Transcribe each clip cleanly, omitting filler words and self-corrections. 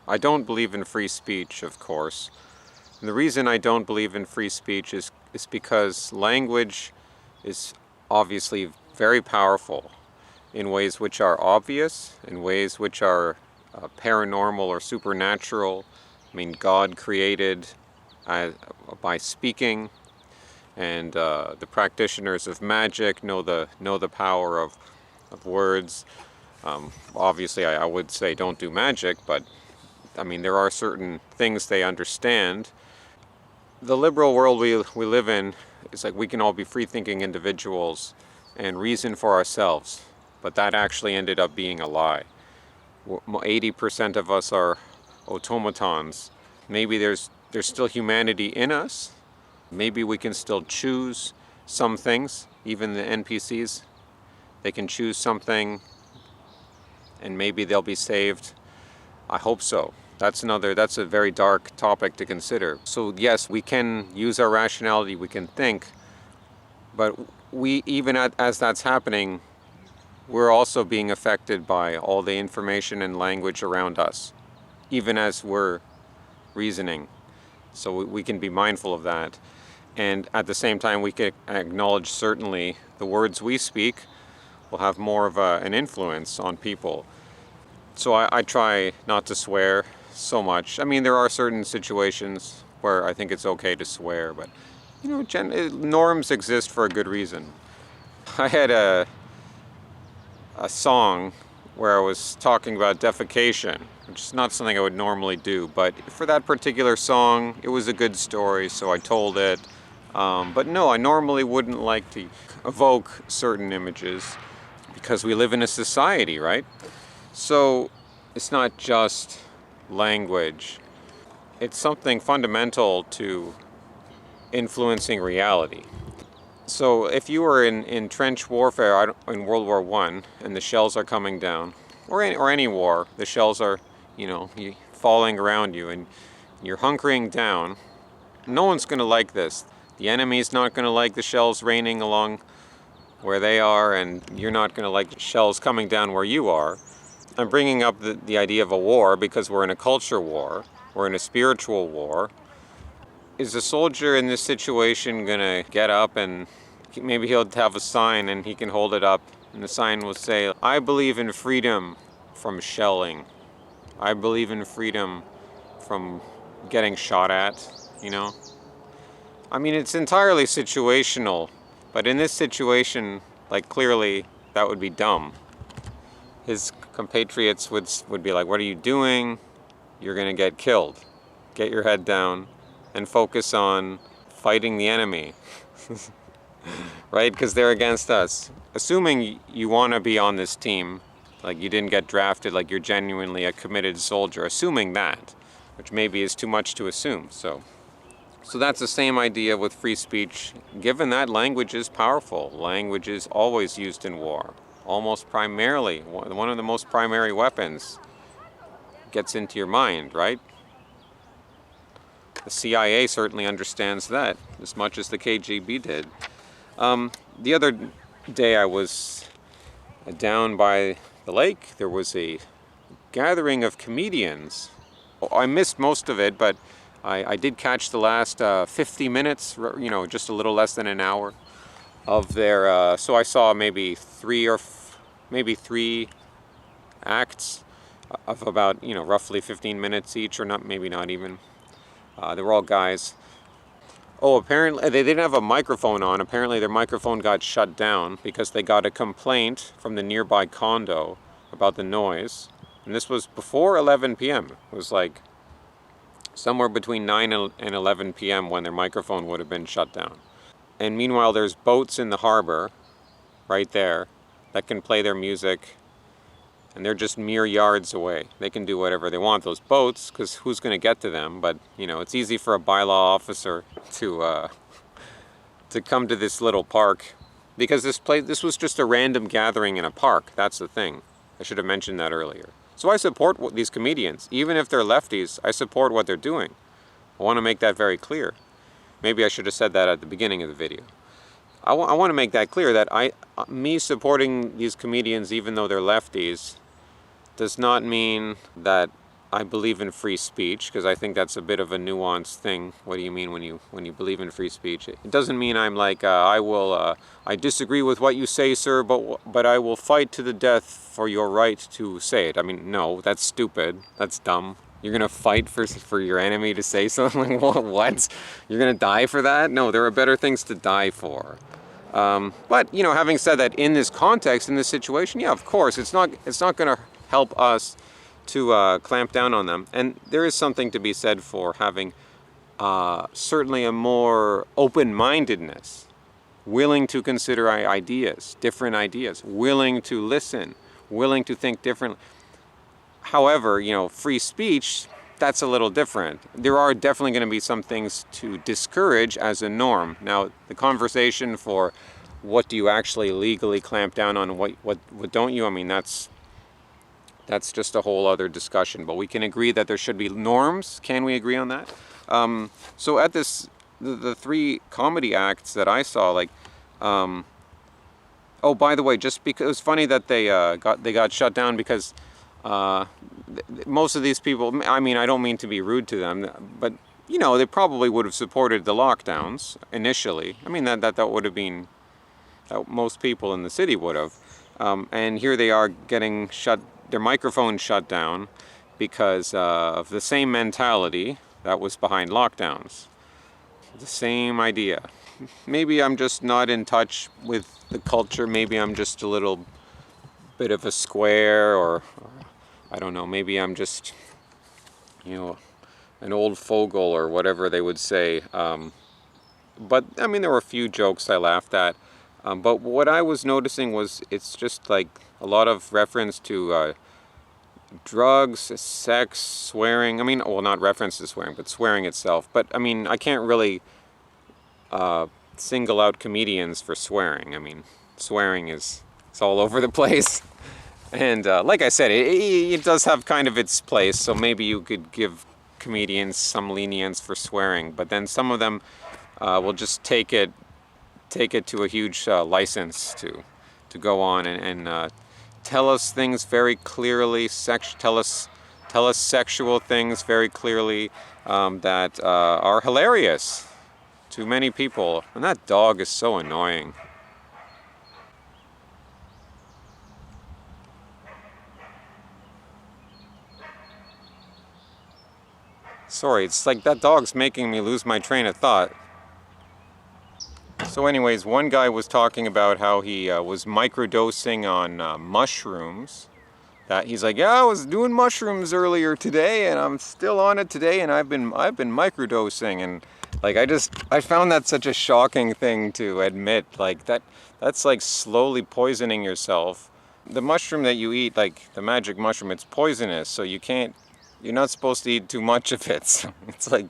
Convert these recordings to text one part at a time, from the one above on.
I don't believe in free speech, of course. And the reason I don't believe in free speech is because language is obviously very powerful in ways which are obvious, in ways which are paranormal or supernatural. I mean, God created by speaking, and the practitioners of magic know the power of words. Obviously, I would say don't do magic, but I mean, there are certain things they understand. The liberal world we live in is like we can all be free-thinking individuals and reason for ourselves, but that actually ended up being a lie. 80% of us are automatons. Maybe there's still humanity in us. Maybe we can still choose some things, even the NPCs. They can choose something and maybe they'll be saved. I hope so. That's a very dark topic to consider. So yes, we can use our rationality, we can think, but as that's happening, we're also being affected by all the information and language around us, even as we're reasoning. So we can be mindful of that. And at the same time, we can acknowledge certainly the words we speak will have more of an influence on people. So I try not to swear so much. I mean, there are certain situations where I think it's okay to swear, but norms exist for a good reason. I had a song where I was talking about defecation, which is not something I would normally do, but for that particular song, it was a good story, so I told it. But no, I normally wouldn't like to evoke certain images because we live in a society, right? So it's not just language. It's something fundamental to influencing reality. So if you were in trench warfare in World War I and the shells are coming down, or any war, the shells are, falling around you and you're hunkering down, no one's going to like this. The enemy's not going to like the shells raining along where they are, and you're not going to like the shells coming down where you are. I'm bringing up the idea of a war because we're in a culture war, we're in a spiritual war. Is a soldier in this situation going to get up and maybe he'll have a sign and he can hold it up and the sign will say, I believe in freedom from shelling. I believe in freedom from getting shot at, I mean, it's entirely situational, but in this situation, clearly that would be dumb. His compatriots would be like, what are you doing? You're going to get killed. Get your head down and focus on fighting the enemy, right? Because they're against us. Assuming you want to be on this team, like you didn't get drafted, like you're genuinely a committed soldier, assuming that, which maybe is too much to assume. So that's the same idea with free speech, given that language is powerful. Language is always used in war, almost primarily. One of the most primary weapons gets into your mind, right? The CIA certainly understands that as much as the KGB did. The other day I was down by the lake. There was a gathering of comedians. I missed most of it, but I did catch the last 50 minutes, just a little less than an hour of their, so I saw maybe three acts of about, roughly 15 minutes each, or maybe not even. They were all guys. Oh, apparently they didn't have a microphone on. Apparently their microphone got shut down because they got a complaint from the nearby condo about the noise. And this was before 11 p.m. It was like somewhere between 9 and 11 p.m. when their microphone would have been shut down. And meanwhile, there's boats in the harbor right there that can play their music, and they're just mere yards away. They can do whatever they want, those boats, because who's going to get to them? But, it's easy for a bylaw officer to come to this little park, because this was just a random gathering in a park. That's the thing. I should have mentioned that earlier. So I support these comedians. Even if they're lefties, I support what they're doing. I want to make that very clear. Maybe I should have said that at the beginning of the video. I want to make that clear that me supporting these comedians, even though they're lefties, does not mean that I believe in free speech, because I think that's a bit of a nuanced thing. What do you mean when you believe in free speech? It doesn't mean I'm like I disagree with what you say, sir, but I will fight to the death for your right to say it. I mean, no, that's stupid. That's dumb. You're gonna fight for your enemy to say something? What? You're gonna die for that? No, there are better things to die for. But having said that, in this context, in this situation, yeah, of course, it's not going to help us to clamp down on them. And there is something to be said for having certainly a more open-mindedness, willing to consider ideas, different ideas, willing to listen, willing to think differently. However, free speech, that's a little different. There are definitely going to be some things to discourage as a norm. Now, the conversation for what do you actually legally clamp down on, what don't you? I mean, that's just a whole other discussion. But we can agree that there should be norms. Can we agree on that? So at the 3 comedy acts that I saw, like, oh, by the way, just because it was funny that they got shut down because. Most of these people, I mean, I don't mean to be rude to them, but they probably would have supported the lockdowns initially. I mean, that would have been, most people in the city would have. And here they are getting their microphones shut down because of the same mentality that was behind lockdowns. The same idea. Maybe I'm just not in touch with the culture. Maybe I'm just a little bit of a square, or I don't know, maybe I'm just, an old fogel or whatever they would say. But, I mean, there were a few jokes I laughed at. But what I was noticing was it's just like a lot of reference to drugs, sex, swearing. I mean, well, not reference to swearing, but swearing itself. But, I mean, I can't really single out comedians for swearing. I mean, swearing it's all over the place. And like I said, it does have kind of its place, so maybe you could give comedians some lenience for swearing, but then some of them will just take it to a huge license to go on and tell us things very clearly, tell us sexual things very clearly that are hilarious to many people. And that dog is so annoying. Sorry, it's like that dog's making me lose my train of thought. So anyways, one guy was talking about how he was microdosing on mushrooms. That he's like, yeah, I was doing mushrooms earlier today, and I'm still on it today, and I've been microdosing, and like I found that such a shocking thing to admit. Like that's like slowly poisoning yourself. The mushroom that you eat, like the magic mushroom, it's poisonous, so you're not supposed to eat too much of it. So it's like,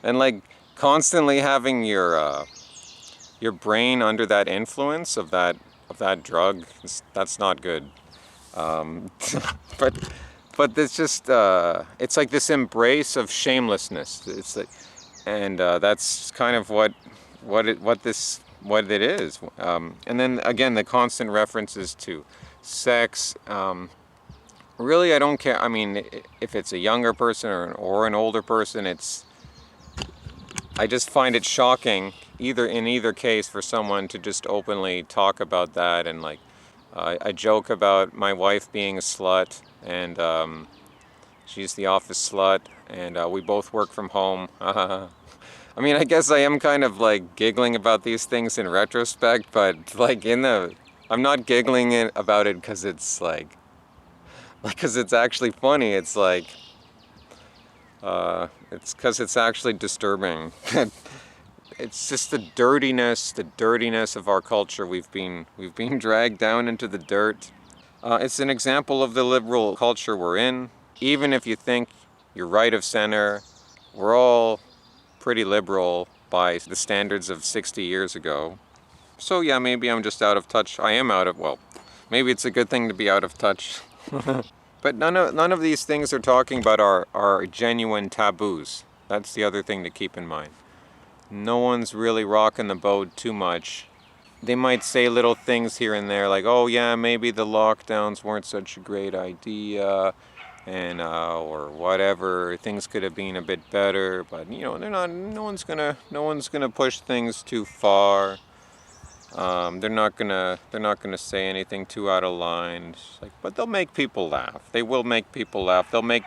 and like constantly having your brain under that influence of that drug, that's not good. But it's just it's like this embrace of shamelessness. It's like, and that's kind of what it is. And then again, the constant references to sex. Really, I don't care. I mean, if it's a younger person or an older person, I just find it shocking, in either case, for someone to just openly talk about that. And like, I joke about my wife being a slut, and she's the office slut, and we both work from home. I mean, I guess I am kind of like giggling about these things in retrospect, but like I'm not giggling about it because it's like, because it's actually funny. It's like, it's because it's actually disturbing. It's just the dirtiness of our culture. We've been dragged down into the dirt. It's an example of the liberal culture we're in. Even if you think you're right of center, we're all pretty liberal by the standards of 60 years ago. So yeah, maybe I'm just out of touch. I am well, maybe it's a good thing to be out of touch. But none of these things are talking about our genuine taboos. That's the other thing to keep in mind. No one's really rocking the boat too much. They might say little things here and there like, oh yeah, maybe the lockdowns weren't such a great idea. and or whatever, things could have been a bit better, but they're not. No one's gonna push things too far. They're not gonna say anything too out of line. It's like, but they'll make people laugh. They will make people laugh. They'll make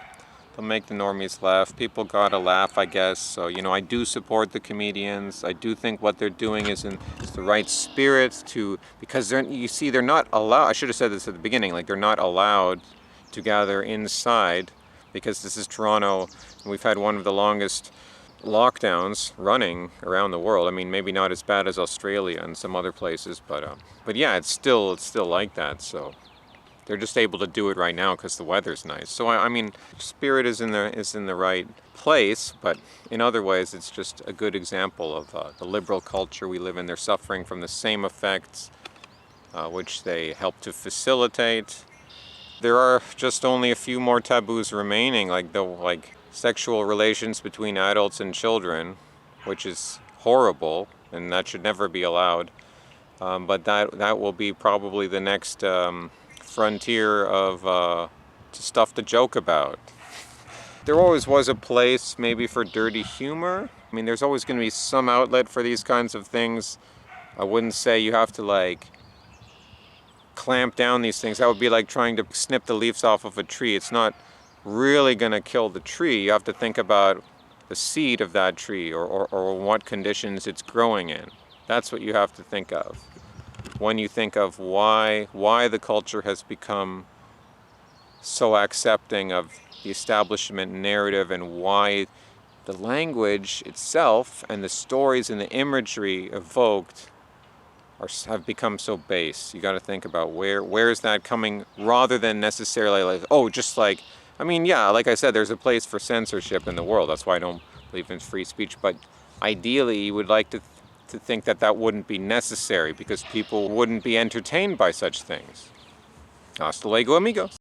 the normies laugh. People gotta laugh, I guess. So I do support the comedians. I do think what they're doing is the right spirit because they're not allowed. I should have said this at the beginning. Like, they're not allowed to gather inside because this is Toronto, and we've had one of the longest lockdowns running around the world. I mean, maybe not as bad as Australia and some other places, but yeah, it's still like that. So they're just able to do it right now because the weather's nice. So I mean, spirit is in the right place, but in other ways, it's just a good example of the liberal culture we live in. They're suffering from the same effects, which they help to facilitate. There are just only a few more taboos remaining, like sexual relations between adults and children, which is horrible, and that should never be allowed. But that will be probably the next frontier of stuff to joke about. There always was a place maybe for dirty humor. I mean, there's always going to be some outlet for these kinds of things. I wouldn't say you have to clamp down these things. That would be like trying to snip the leaves off of a tree. It's not really going to kill the tree. You have to think about the seed of that tree or what conditions it's growing in. That's what you have to think of when you think of why the culture has become so accepting of the establishment narrative, and why the language itself and the stories and the imagery evoked have become so base. You got to think about where is that coming, rather than necessarily I mean, yeah, like I said, there's a place for censorship in the world. That's why I don't believe in free speech. But ideally, you would like to think that wouldn't be necessary, because people wouldn't be entertained by such things. Hasta luego, amigos.